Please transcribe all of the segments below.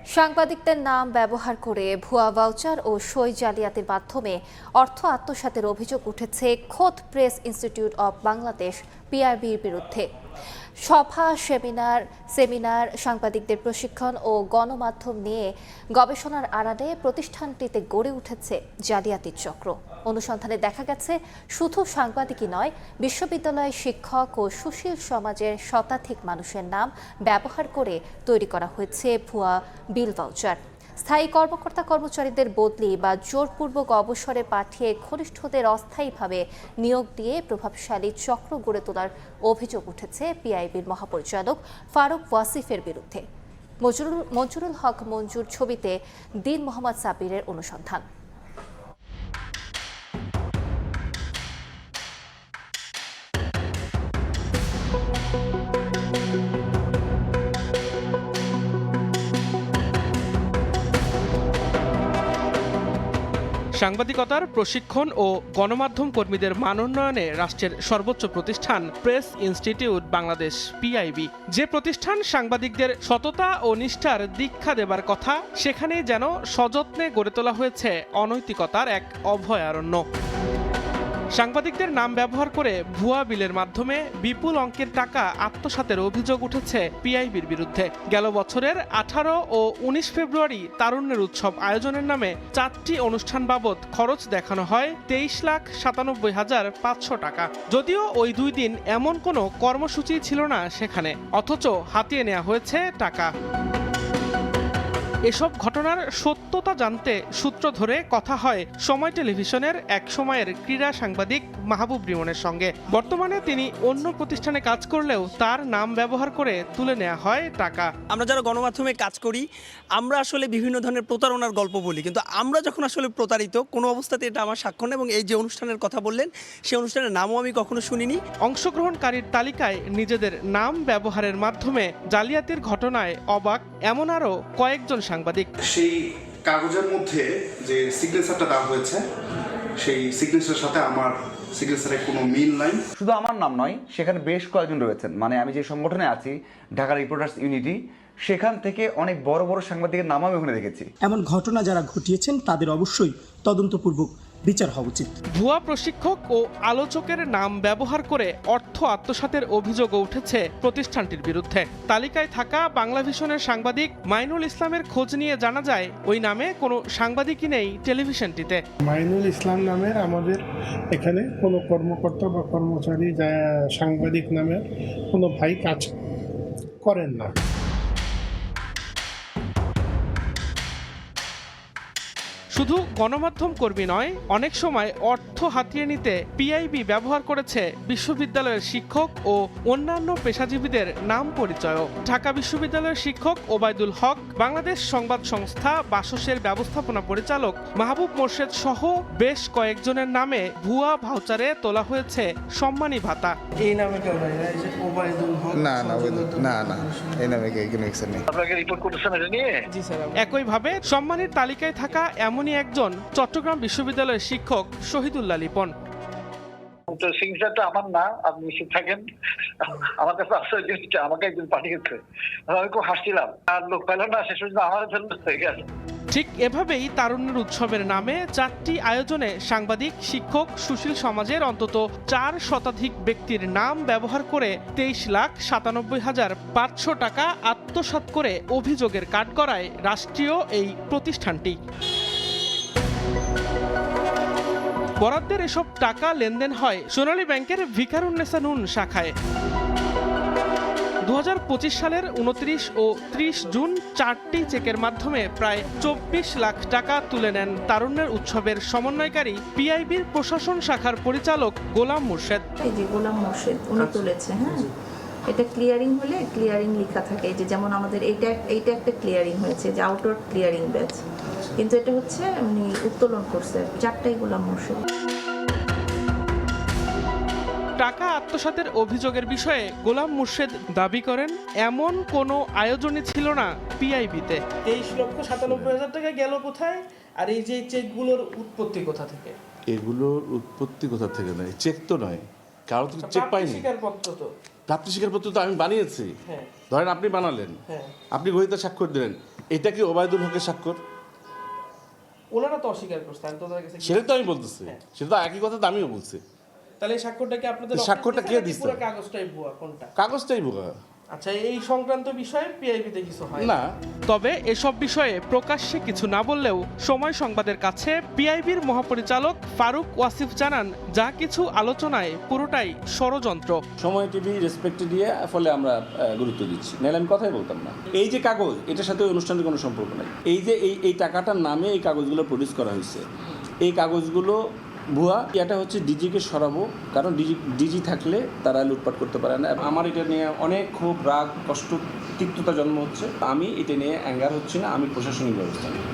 সাংবাদিকদের নাম ব্যবহার করে ভুয়া ভাউচার ও সই জালিয়াতির মাধ্যমে অর্থ আত্মসাতের অভিযোগ উঠেছে খোদ প্রেস ইনস্টিটিউট অব বাংলাদেশ পিআইবির বিরুদ্ধে। সভা, সেমিনার, সাংবাদিকদের প্রশিক্ষণ ও গণমাধ্যম নিয়ে গবেষণার আড়ালে প্রতিষ্ঠানটিতে গড়ে উঠেছে জালিয়াতির চক্র। অনুসন্ধানে দেখা গেছে শুধু সাংবাদিকই নয়, বিশ্ববিদ্যালয়ের শিক্ষক ও সুশীল সমাজের শতাধিক মানুষের নাম ব্যবহার করে তৈরি করা হয়েছে ভুয়া বিল ভাউচার। স্থায়ী কর্মকর্তা-কর্মচারীদের বদলি বা জোরপূর্বক অবসরে পাঠিয়ে ঘনিষ্ঠদের অস্থায়ীভাবে নিয়োগ দিয়ে প্রভাবশালী চক্র গড়ে তোলার অভিযোগ উঠেছে পিআইবির মহাপরিচালক ফারুক ওয়াসিফের বিরুদ্ধে। মঞ্জুরুল হক মঞ্জুর ছবিতে দীন মোহাম্মদ সাব্বিরের অনুসন্ধান। সাংবাদিকতার প্রশিক্ষণ ও গণমাধ্যম কর্মীদের মানোন্নয়নে রাষ্ট্রের সর্বোচ্চ প্রতিষ্ঠান প্রেস ইনস্টিটিউট বাংলাদেশ পিআইবি। যে প্রতিষ্ঠান সাংবাদিকদের সততা ও নিষ্ঠার দীক্ষা দেবার কথা, সেখানেই যেন সযত্নে গড়ে তোলা হয়েছে অনৈতিকতার এক অভয়ারণ্য। সাংবাদিকদের নাম ব্যবহার করে ভুয়া বিলের মাধ্যমে বিপুল অঙ্কের টাকা আত্মসাতের অভিযোগ উঠেছে পিআইবির বিরুদ্ধে। গেল বছরের 18 ও 19 ফেব্রুয়ারি তারুণ্যের উৎসব আয়োজনের নামে 4টি অনুষ্ঠান বাবদ খরচ দেখানো হয় 23,97,500 টাকা। যদিও ওই 2 দিন এমন কোনো কর্মসূচি ছিল না সেখানে, অথচ হাতিয়ে নেওয়া হয়েছে টাকা। এসব ঘটনার সত্যতা জানতে সূত্র ধরে কথা হয় সময় টেলিভিশনের এক সময়ের ক্রীড়া সাংবাদিক মাহবুব রিমনের সঙ্গে। বর্তমানে তিনি অন্য প্রতিষ্ঠানে কাজ করলেও তার নাম ব্যবহার করে তুলে নেওয়া হয় টাকা। আমরা যারা গণমাধ্যমে কাজ করি, আমরা আসলে বিভিন্ন ধরনের প্রতারণার গল্প বলি, কিন্তু আমরা যখন আসলে প্রতারিত, কোনো অবস্থাতে এটা আমার সাক্ষ্য নেই। এবং এই যে অনুষ্ঠানের কথা বললেন, সেই অনুষ্ঠানের নামও আমি কখনো শুনিনি। অংশগ্রহণকারীর তালিকায় নিজেদের নাম ব্যবহারের মাধ্যমে জালিয়াতির ঘটনায় অবাক এমন আরও কয়েকজন সাংবাদিক। সেই কাগজের মধ্যে যে সিগনেচারটা দেওয়া হয়েছে, সেই সিগনেচারের সাথে আমার সিগনেচারের কোনো মিল নাই। শুধু আমার নাম নয়, সেখানে বেশ কয়েকজন রয়েছেন। মানে আমি যে সংগঠনে আছি, ঢাকা রিপোর্টার্স ইউনিটি, সেখান থেকে অনেক বড় বড় সাংবাদিকের নাম আমি ওখানে দেখেছি। এমন ঘটনা যারা ঘটিয়েছেন তাদের অবশ্যই তদন্তপূর্বক বিচার হওয়া উচিত। ভুয়া প্রশিক্ষক ও আলোচকের নাম ব্যবহার করে অর্থ আত্মসাতের অভিযোগও উঠেছে প্রতিষ্ঠানটির বিরুদ্ধে। তালিকায় থাকা বাংলাভিশনের সাংবাদিক মাইনুল ইসলামের খোঁজ নিয়ে জানা যায়, ওই নামে কোনো সাংবাদিকই নেই টেলিভিশনটিতে। মাইনুল ইসলাম নামের আমাদের এখানে কোনো কর্মকর্তা বা কর্মচারী সাংবাদিক নামের কোনো ভাই কাজ করেন না। শুধু গণমাধ্যম কর্মী নয়, অনেক সময় অর্থ হাতিয়ে নিতে পিআইবি ব্যবহার করেছে বিশ্ববিদ্যালয়ের শিক্ষক ও অন্যান্য পেশাজীবীদের নাম পরিচয়ও। ঢাকা বিশ্ববিদ্যালয়ের শিক্ষক ওবায়দুল হক, বাংলাদেশ সংবাদ সংস্থা বাসসের ব্যবস্থাপনা পরিচালক মাহবুব মোর্শেদ সহ বেশ কয়েকজনের নামে ভুয়া ভাউচারে তোলা হয়েছে সম্মানী ভাতা। এই নামে কেউ নাই, ওবায়দুল হক না, এই নামে নেই। আপনাকে রিপোর্ট করতেছেন এটা নিয়ে? জি স্যার। একইভাবে সম্মানীর তালিকায় থাকা এমনই একজন চট্টগ্রাম বিশ্ববিদ্যালয়ের শিক্ষক শহীদুল্লাহ লিপন। সিগনেচারটা আমার না, আপনি নিশ্চিত থাকেন। আমার কাছে আসলে জিনিসটা আমাকে একজন পাঠিয়েছে, আমি খুব হাসছিলাম। আর লোক পেল না, শেষ পর্যন্ত আমার জন্য হয়ে গেল। ঠিক এভাবেই তারুণ্যের উৎসবের নামে 4টি আয়োজনে সাংবাদিক, শিক্ষক, সুশীল সমাজের অন্তত 4 শতাধিক ব্যক্তির নাম ব্যবহার করে 23,97,500 টাকা আত্মসাৎ করে অভিযোগের কাঠগড়ায় রাষ্ট্রীয় এই প্রতিষ্ঠানটি। বরাদ্দের এসব টাকা লেনদেন হয় সোনালী ব্যাংকের ভিকারুন্নেসা নুন শাখায়। 2025 সালের 29 ও 30 জুন 4টি চেকের মাধ্যমে প্রায় 24 লাখ টাকা তুলে নেন তারুণ্যের উৎসবের সমন্বয়কারী পিআইবির প্রশাসন শাখার পরিচালক গোলাম মোর্শেদ। এই যে গোলাম মোর্শেদ উনি তুলেছে। হ্যাঁ, এটা ক্লিয়ারিং হলে ক্লিয়ারিং লেখা থাকে, যে যেমন আমাদের এইটা একটা ক্লিয়ারিং হয়েছে, যে আউটওয়ার্ড ক্লিয়ারিং ব্যাচ, কিন্তু এটা হচ্ছে উনি উত্তোলন করছে 4টাই গোলাম মোর্শেদ। টাকা আত্মসাতের অভিযোগের বিষয়ে গোলাম মুর্শেদ দাবি করেন, এমন কোনো আয়োজনই ছিল না পিআইবিতে। 23,97,000 টাকা গেল কোথায়? আর এই যে চেকগুলোর উৎপত্তি কোথা থেকে? এগুলোর উৎপত্তি কোথা থেকে নয়, চেক তো নয়, কারো তো চেক পাইনি। প্রাপ্তি স্বীকারপত্র তো আমি বানিয়েছি। ধরেন আপনি বানালেন, আপনি গ্রহীতা স্বাক্ষর দিলেন, এটা কি ওবায়দুল হকের স্বাক্ষর? ওনারা তো অস্বীকার করছে, আমি তো ওদের কাছে সেটা তো আমি বলতেছি, সেটা তো একই কথা তো আমিও বলছি। তাহলে এই স্বাক্ষরটা কি আপনাদের স্বাক্ষরটা কে দিচ্ছে? পুরো কাগজটাই ভুয়া কোনটা? কাগজটাই বোকা। আচ্ছা, এই সংক্রান্ত বিষয়ে পিআইবিতে কিছু হয় না। তবে এসব বিষয়ে প্রকাশ্যে কিছু না বললেও সময় সংবাদের কাছে পিআইবির মহাপরিচালক ফারুক ওয়াসিফ জানান, যা কিছু আলোচনায় পুরোটাই ষড়যন্ত্র। সময় টিভি রেসপেক্ট দিয়ে ফলে আমরা গুরুত্ব দিচ্ছি, নাহলে আমি কথাই বলতাম না। এই যে কাগজ, এটার সাথে অনুষ্ঠানের কোনো সম্পর্ক নাই। এই যে এই টাকাটার নামে এই কাগজগুলো প্রডিউস করা হয়েছে, এই কাগজগুলো ভুয়া। এটা হচ্ছে ডিজিকে সরাবো, কারণ ডিজি থাকলে তারা লুটপাট করতে পারে না। আমার এটা নিয়ে অনেক খুব রাগ, কষ্ট, তিক্ততা জন্ম হচ্ছে। আমি এটা নিয়ে অ্যাঙ্গার হচ্ছি না, আমি প্রশাসনিক ব্যবস্থা নিই।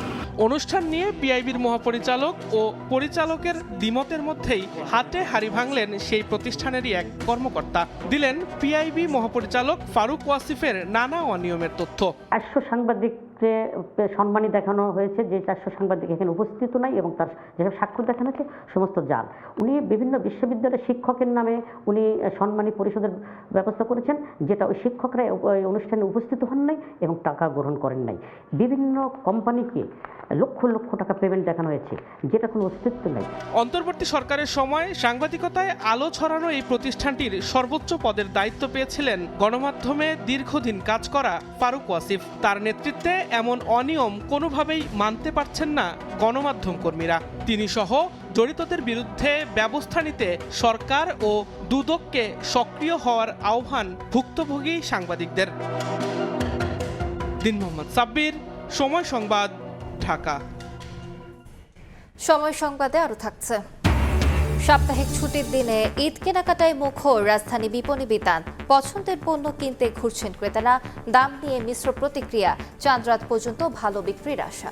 অনুষ্ঠান নিয়ে পিআইবির মহাপরিচালক ও পরিচালকের দ্বিমতের মধ্যেই হাতে হাড়ি ভাঙলেন সেই প্রতিষ্ঠানেরই এক কর্মকর্তা, দিলেন পিআইবি মহাপরিচালক ফারুক ওয়াসিফের নানা অনিয়মের তথ্য। 400 সাংবাদিককে সম্মানী দেখানো হয়েছে, যে 400 সাংবাদিক এখানে উপস্থিত নাই এবং তার যেসব স্বাক্ষর দেখানো হয়েছে সমস্ত জাল। উনি বিভিন্ন বিশ্ববিদ্যালয়ের শিক্ষকের নামে উনি সম্মানী পরিষদের ব্যবস্থা করেছেন, যেটা ওই শিক্ষকরা ওই অনুষ্ঠানে উপস্থিত হন নাই এবং টাকা গ্রহণ করেন নাই। বিভিন্ন কোম্পানিকে লক্ষ লক্ষ টাকা পেমেন্ট দেখানো হয়েছে, যেটা কোনো অস্তিত্ব নেই। অন্তর্বর্তী সরকারের সময় সাংবাদিকতায় আলো ছড়ানো এই প্রতিষ্ঠানটির সর্বোচ্চ পদের দায়িত্ব পেয়েছিলেন গণমাধ্যমে দীর্ঘদিন কাজ করা ফারুক ওয়াসিফ। তার নেতৃত্বে এমন অনিয়ম কোনোভাবেই মানতে পারছেন না গণমাধ্যম কর্মীরা। তিনি সহ জড়িতদের বিরুদ্ধে ব্যবস্থা নিতে সরকার ও দুদককে সক্রিয় হওয়ার আহ্বান ভুক্তভোগী সাংবাদিকদের। দিন মোহাম্মদ সাব্বির, সময় সংবাদ, ঢাকা। সময় সংবাদে আরো থাকছে। সাপ্তাহিক ছুটির দিনে ঈদ কেনাকাটায় মুখর রাজধানী বিপণী বিতান। পছন্দের পণ্য কিনতে ঘুরছেন ক্রেতারা, দাম নিয়ে মিশ্র প্রতিক্রিয়া। চাঁদরাত পর্যন্ত ভালো বিক্রির আশা।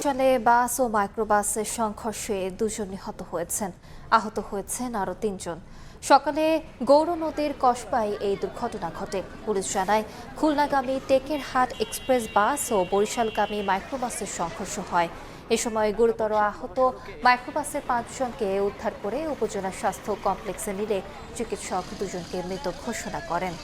চলে বাস ও মাইক্রোবাসের সংঘর্ষে 2 জন নিহত হয়েছেন, আহত হয়েছেন আরও 3 জন। সকালে গৌর নদীর কসবায় এই দুর্ঘটনা ঘটে। পুলিশ জানায়, খুলনাগামী টেকেরহাট এক্সপ্রেস বাস ও বরিশালগামী মাইক্রোবাসের সংঘর্ষ হয়। এ সময় গুরুতর আহত মাইক্রোবাসের 5 জনকে উদ্ধার করে উপজেলা স্বাস্থ্য কমপ্লেক্সে নিলে চিকিৎসক 2 জনকে মৃত ঘোষণা করেন।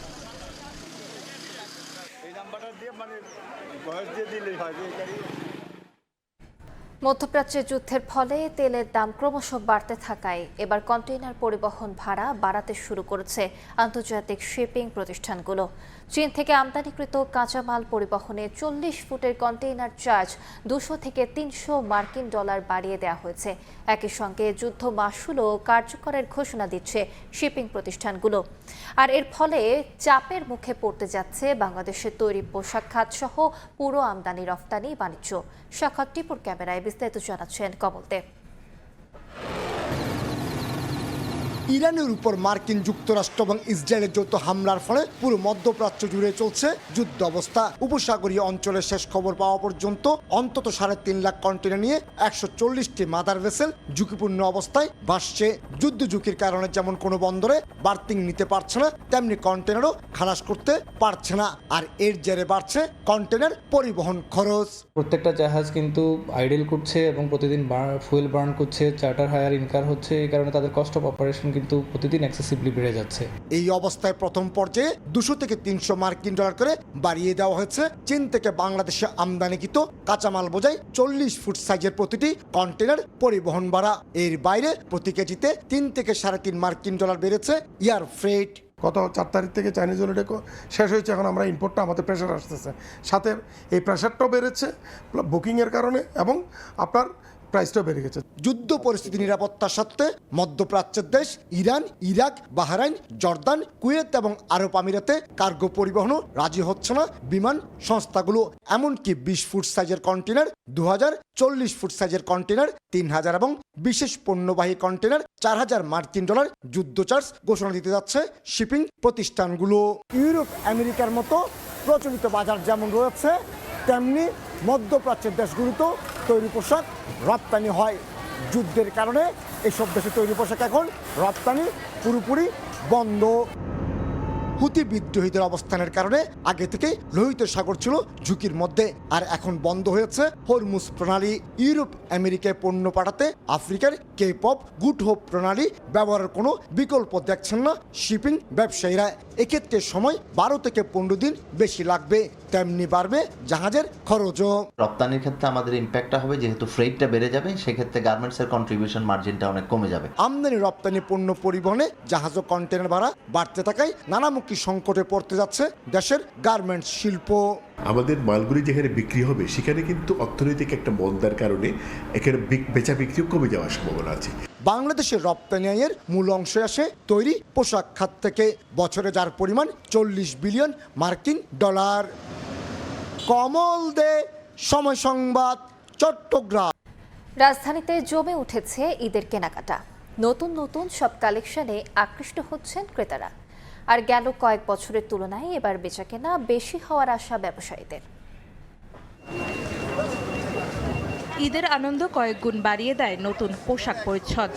মধ্যপ্রাচ্যের যুদ্ধের ফলে তেলের দাম ক্রমশ বাড়তে থাকায় এবার কন্টেইনার পরিবহন ভাড়া বাড়াতে শুরু করেছে আন্তর্জাতিক শিপিং প্রতিষ্ঠানগুলো। চীন থেকে আমদানিকৃত কাঁচামাল পরিবহনে 40 ফুটের কন্টেইনার চার্জ 200 থেকে 300 মার্কিন ডলার বাড়িয়ে দেওয়া হয়েছে। একই সঙ্গে যুদ্ধ মাশুলও কার্যকরের ঘোষণা দিচ্ছে শিপিং প্রতিষ্ঠানগুলো। আর এর ফলে চাপের মুখে পড়তে যাচ্ছে বাংলাদেশের তৈরি পোশাক খাত সহ পুরো আমদানি রফতানি বাণিজ্য। শাখাত টিপুর ক্যামেরায় বিস্তারিত জানাচ্ছেন কমল দেব। ইরানের উপর মার্কিন যুক্তরাষ্ট্র এবং ইসরায়েলের যৌথ হামলার ফলে পুরো মধ্যপ্রাচ্য জুড়ে চলছে যুদ্ধ অবস্থা। উপসাগরীয় অঞ্চলের শেষ খবর পাওয়া পর্যন্ত অন্তত 3.5 লাখ কন্টেইনার নিয়ে 140টি মাদার ভেসেল ঝুঁকিপূর্ণ অবস্থায় ভাসছে। যুদ্ধ ঝুঁকির কারণে যেমন কোনো বন্দরে বার্থিং নিতে পারছে না, তেমনি কন্টেনারও খালাস করতে পারছে না। আর এর জেরে বাড়ছে কন্টেনার পরিবহন খরচ। প্রত্যেকটা জাহাজ কিন্তু আইডেল করছে এবং প্রতিদিন ফুয়েল বার্ন করছে, চার্টার হায়ার ইনকার হচ্ছে। এই কারণে তাদের কস্ট অফ অপারেশন কিন্তু প্রতিদিন এক্সেসিভলি বেড়ে যাচ্ছে। এই অবস্থায় প্রথম পর্যায়ে 200 থেকে 300 মার্কিন ডলার করে বাড়িয়ে দেওয়া হয়েছে চীন থেকে বাংলাদেশে আমদানিকৃত কাঁচামাল বোঝাই 40 ফুট সাইজের প্রতিটি কন্টেনার পরিবহন ভাড়া। এর বাইরে প্রতি কেজিতে 3 থেকে 3.5 মার্কিন ডলার বেড়েছে এয়ার ফ্রেট। গত 4 তারিখ থেকে চাইনিজ হলিডে শেষ হয়েছে, এখন আমরা ইম্পোর্টটা আমাদের প্রেশার আসতেছে, সাথে এই প্রেশারটাও বেড়েছে বুকিংয়ের কারণে এবং আপনার প্রাইসটাও বেড়ে গেছে। যুদ্ধ পরিস্থিতি নিরাপত্তার সত্ত্বে মধ্যপ্রাচ্যের দেশ Iran, Iraq, Bahrain, Jordan, Kuwait এবং আরব আমিরাতে কার্গো পরিবহনও রাজি হচ্ছে না বিমান সংস্থাগুলো। এমনকি 20 ফুট সাইজের কন্টেনার 2000, 40 ফুট সাইজের কন্টেনার 3000 এবং বিশেষ পণ্যবাহী কন্টেনার 4000 মার্কিন ডলার যুদ্ধ চার্জ ঘোষণা দিতে যাচ্ছে শিপিং প্রতিষ্ঠানগুলো। ইউরোপ, আমেরিকার মতো প্রচলিত বাজার যেমন রয়েছে, তেমনি মধ্যপ্রাচ্যের দেশগুলোতেও তৈরি পোশাক রপ্তানি হয়। যুদ্ধের কারণে এসব দেশে তৈরি পোশাক এখন রপ্তানি পুরোপুরি বন্ধ। হুতি বিদ্রোহীদের অবস্থানের কারণে আগে থেকে লোহিত সাগর ছিল ঝুঁকির মধ্যে, আর এখন বন্ধ হয়েছে হরমুজ প্রণালী। ইউরোপ আমেরিকায় পণ্য পাঠাতে আফ্রিকার কেপ অফ গুড হোপ প্রণালী ব্যবহারের কোনো বিকল্প দেখছেন না শিপিং ব্যবসায়ীরা। এক্ষেত্রে সময় 12 থেকে 15 দিন বেশি লাগবে, তেমনি বাড়বে জাহাজের খরচও। রপ্তানির ক্ষেত্রে আমাদের ইম্প্যাক্টটা হবে, যেহেতু ফ্রেটটা বেড়ে যাবে, সেক্ষেত্রে গার্মেন্টসের কন্ট্রিবিউশন মার্জিনটা অনেক কমে যাবে। আমদানি রপ্তানি পণ্য পরিবহনে জাহাজ ও কন্টেনার ভাড়া বাড়তে থাকায় নানামুখী সংকটে পড়তে যাচ্ছে দেশের গার্মেন্টস শিল্প। আমাদের মালগুলি যেখানে বিক্রি হবে সেখানে কিন্তু অর্থনৈতিক একটা মন্দার কারণে এখানে বেচা বিক্রিও কমে যাওয়ার সম্ভাবনা আছে। বাংলাদেশের রপ্তানি আয়ের মূল অংশে আসে তৈরি পোশাক খাত থেকে, বছরে যার পরিমাণ 40 বিলিয়ন মার্কিন ডলার। কমল দে, সময় সংবাদ, চট্টগ্রাম। রাজধানীতে জমে উঠেছে ঈদের কেনাকাটা। নতুন নতুন সব কালেকশনে আকৃষ্ট হচ্ছেন ক্রেতারা। আর গেল কয়েক বছরের তুলনায় এবার বেচাকেনা বেশি হওয়ার আশা ব্যবসায়ীদের। ঈদের আনন্দ কয়েক গুণ বাড়িয়ে দেয় নতুন পোশাক পরিচ্ছদ।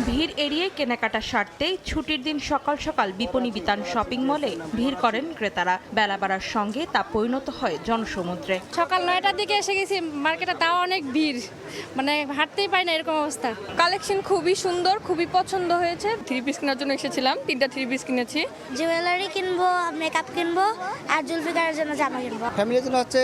ভিড় এড়িয়ে কেনাকাটা সারতেই ছুটির দিন সকাল সকাল বিপণী বিতান শপিং মলে ভিড় করেন ক্রেতারা। বেলা বাড়ার সঙ্গে তা পরিণত হয় জনসমুদ্রে। সকাল 9টার দিকে এসে গেছি মার্কেটে, তাও অনেক ভিড়, মানে হাঁটতেই পারি না এরকম অবস্থা। কালেকশন খুবই সুন্দর, খুবই পছন্দ হয়েছে। 3 পিস কেনার জন্য এসেছিলাম, 3টা 3 পিস কিনেছি। জুয়েলারি কিনবো, মেকআপ কিনবো, আর জুলফিকারের জন্য জামা কিনবো। ফ্যামিলির জন্য হচ্ছে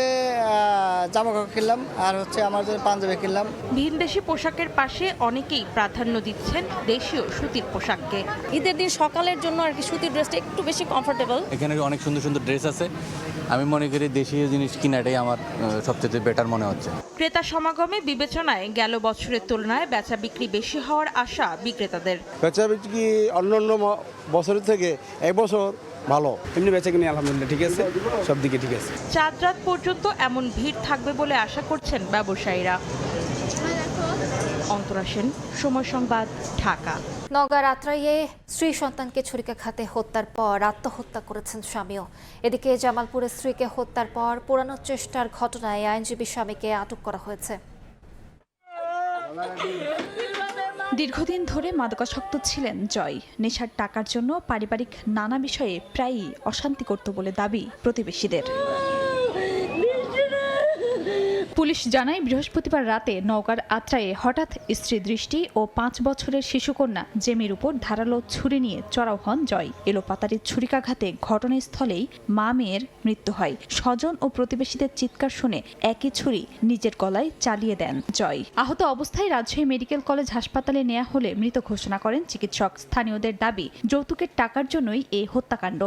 জামা কাপড় কিনলাম, আর হচ্ছে আমার জন্য পাঞ্জাবি কিনলাম। ভিনদেশি পোশাকের পাশে অনেকেই প্রাধান্য দিচ্ছেন দেশীয় সুতির পোশাককে। ঈদের দিন সকালের জন্য আর কি সুতির ড্রেসটা একটু বেশি কমফোর্টেবল। এখানে অনেক সুন্দর সুন্দর ড্রেস আছে, আমি মনে করি দেশীয় জিনিস কিনাটাই আমার সবচেয়ে বেটার মনে হচ্ছে। ক্রেতা সমাগমে বিবেচনায় গেল বছরের তুলনায় বেচা বিক্রি বেশি হওয়ার আশা বিক্রেতাদের। বেচা বিক্রি অন্যান্য বছরের থেকে এবছর ভালো, এমনি বেচা কিনে আলহামদুলিল্লাহ ঠিক আছে, সব দিকে ঠিক আছে। চাঁদ রাত পর্যন্ত এমন ভিড় থাকবে বলে আশা করছেন ব্যবসায়ীরা। অন্তরা সেন, সময় সংবাদ, ঢাকা। নওগাঁর আত্রাইয়ে স্ত্রী সন্তানকে ছুরিকাঘাতে হত্যার পর আত্মহত্যা করেছেন স্বামীও। এদিকে জামালপুরে স্ত্রীকে হত্যার পর পোড়ানোর চেষ্টার ঘটনায় আইনজীবী স্বামীকে আটক করা হয়েছে। দীর্ঘদিন ধরে মাদকাসক্ত ছিলেন জয়। নেশার টাকার জন্য পারিবারিক নানা বিষয়ে প্রায়ই অশান্তি করত বলে দাবি প্রতিবেশীদের। পুলিশ জানায় বৃহস্পতিবার রাতে নওগাঁর আত্রায়ে হঠাৎ স্ত্রী দৃষ্টি ও 5 বছরের শিশুকন্যা জেমির উপর ধারালো ছুরি নিয়ে চড়াও হন জয়। এলোপাতাড়ির ছুরিকাঘাতে ঘটনাস্থলেই মা মেয়ের মৃত্যু হয়। স্বজন ও প্রতিবেশীদের চিৎকার শুনে একই ছুরি নিজের গলায় চালিয়ে দেন জয়। আহত অবস্থায় রাজশাহী মেডিকেল কলেজ হাসপাতালে নেওয়া হলে মৃত ঘোষণা করেন চিকিৎসক। স্থানীয়দের দাবি যৌতুকের টাকার জন্যই এই হত্যাকাণ্ড।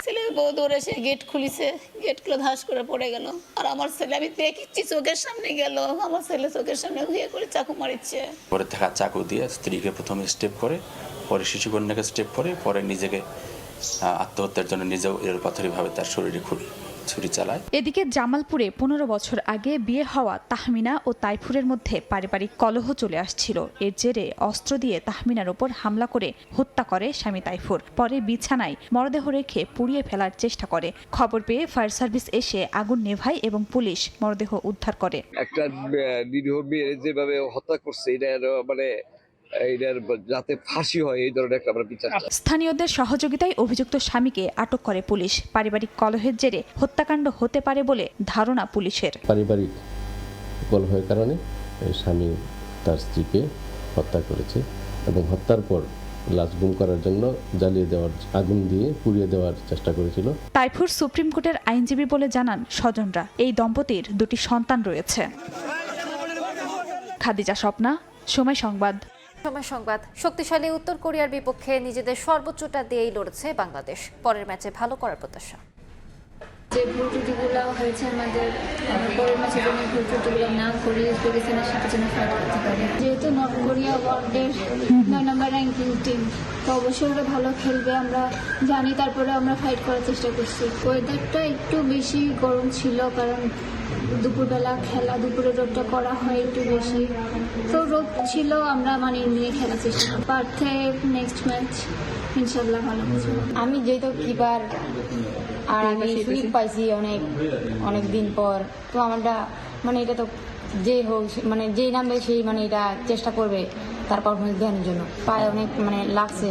ছেলে বউ দৌড়ে এসে গেট খুলিছে, গেট খুলে ধাস করে পড়ে গেল। আর আমার ছেলে আমি দেখছি চোখের সামনে গেল, আমার ছেলে চোখের সামনে ঘুরে করে চাকু মারিচ্ছে। পরে থাকা চাকু দিয়ে স্ত্রীকে প্রথমে স্টেপ করে, পরে শিশুকন্যাকে স্টেপ করে, পরে নিজেকে আত্মহত্যার জন্য নিজেও এলোপাথারিভাবে তার শরীরে ছুরি চালায়। এদিকে জামালপুরে 15 বছর আগে বিয়ে হওয়া তাহমিনা ও তাইফুরের মধ্যে পারিবারিক কলহ চলে আসছিল। এর জেরে অস্ত্র দিয়ে তাহমিনার উপর হামলা করে হত্যা করে স্বামী তাইফুর। পরে বিছানায় মরদেহ রেখে পুড়িয়ে ফেলার চেষ্টা করে। খবর পেয়ে ফায়ার সার্ভিস এসে আগুন নেভায় এবং পুলিশ মরদেহ উদ্ধার করে। একটা নিরীহ মেয়ে যেভাবে হত্যা করছে, এটা মানে যাতে ফাঁসি হয় এই ধরনের একটা বিচার। স্থানীয়দের সহযোগিতায় অভিযুক্ত স্বামীকে আটক করে পুলিশ। পারিবারিক কলহের জেরে হত্যাকাণ্ড হতে পারে বলে ধারণা পুলিশের। পারিবারিক কলহের কারণে স্বামী তার স্ত্রীকে হত্যা করেছে এবং হত্যার পর লাশ গুম করার জন্য জ্বালিয়ে দেওয়ার, আগুন দিয়ে পুড়িয়ে দেওয়ার চেষ্টা করেছিল। তাইফুর সুপ্রিম কোর্টের আইনজীবী বলে জানান স্বজনরা। এই দম্পতির 2টি সন্তান রয়েছে। খাদিজা স্বপ্না, সময় সংবাদ। সময় সংবাদ। শক্তিশালী উত্তর কোরিয়ার বিপক্ষে নিজেদের সর্বোচ্চটা দিয়েই লড়েছে বাংলাদেশ। পরের ম্যাচে ভালো করার প্রত্যাশা। যে ভুল ত্রুটিগুলো হয়েছে আমাদের পরের ম্যাচে যেন ভুল ত্রুটিগুলো না করি, পাকিস্তানের সাথে যেন ফাইট করতে পারি। যেহেতু নর্থ কোরিয়া ওয়ার্ল্ডের 9 নম্বর র্যাঙ্কিং টিম, তো অবশ্যই ওরা ভালো খেলবে আমরা জানি। তারপরে আমরা ফাইট করার চেষ্টা করছি। ওয়েদারটা একটু বেশি গরম ছিল, কারণ দুপুরবেলা খেলা, দুপুরে রোদটা করা হয় একটু বেশি, তো রোদ ছিল, আমরা মানে নিয়ে খেলার চেষ্টা করি। পার্থে নেক্সট ম্যাচ ইনশাল্লাহ ভালো কিছু। আমি যেহেতু কিপার আর আমি সুযোগ পাইছি অনেক দিন পর, তো আমারটা মানে এটা তো যে হোক মানে যেই নামবে সেই মানে এটা চেষ্টা করবে তার পারফরমেন্স দেওয়ার জন্য। পায়ে অনেক মানে লাগছে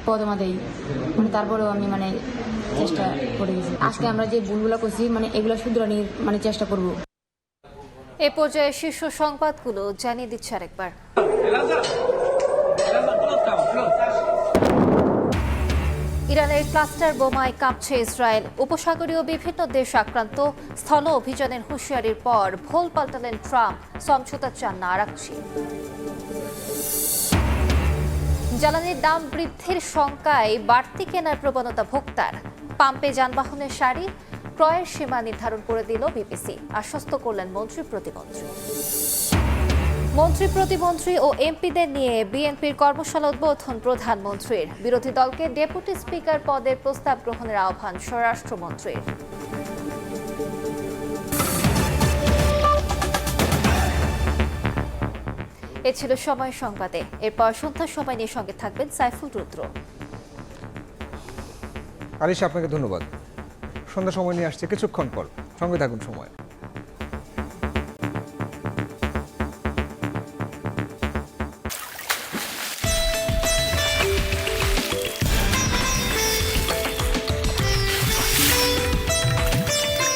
প্রথমাতেই, মানে তারপরেও আমি মানে চেষ্টা করে গেছি। আজকে আমরা যে ভুলগুলো করছি মানে এগুলো শুধরানোর মানে চেষ্টা করব। এ পর্যায়ে শীর্ষ সংবাদগুলো জানিয়ে দিচ্ছে আরেকবার। ইরানের ক্লাস্টার বোমায় কাঁপছে ইসরায়েল। উপসাগরীয় বিভিন্ন দেশ আক্রান্ত। স্থল অভিযানের হুঁশিয়ারির পর ভোল পাল্টালেন ট্রাম্প, সমঝোতা চান না আরাকচি। জ্বালানির দাম বৃদ্ধির শঙ্কায় বাড়তি কেনার প্রবণতা ভোক্তার। পাম্পে যানবাহনের সারি ক্রয়ের সীমা নির্ধারণ করে দিল বিবিসি। আশ্বস্ত করলেন মন্ত্রী প্রতিমন্ত্রী ও এমপিদের নিয়ে বিএনপির কর্মশালা উদ্বোধন প্রধানমন্ত্রীর। বিরোধী দলকে ডেপুটি স্পিকার পদের প্রস্তাব গ্রহণের আহ্বান স্বরাষ্ট্রমন্ত্রীর। এ ছিল সময় সংবাদে। এরপর সন্ধ্যার সময় নিয়ে সঙ্গে থাকবেন সাইফুল রুদ্র। আরিশ, আপনাকে ধন্যবাদ। সন্ধ্যা সময় নিয়ে আসছে কিছুক্ষণ পর, সঙ্গে থাকুন সময়।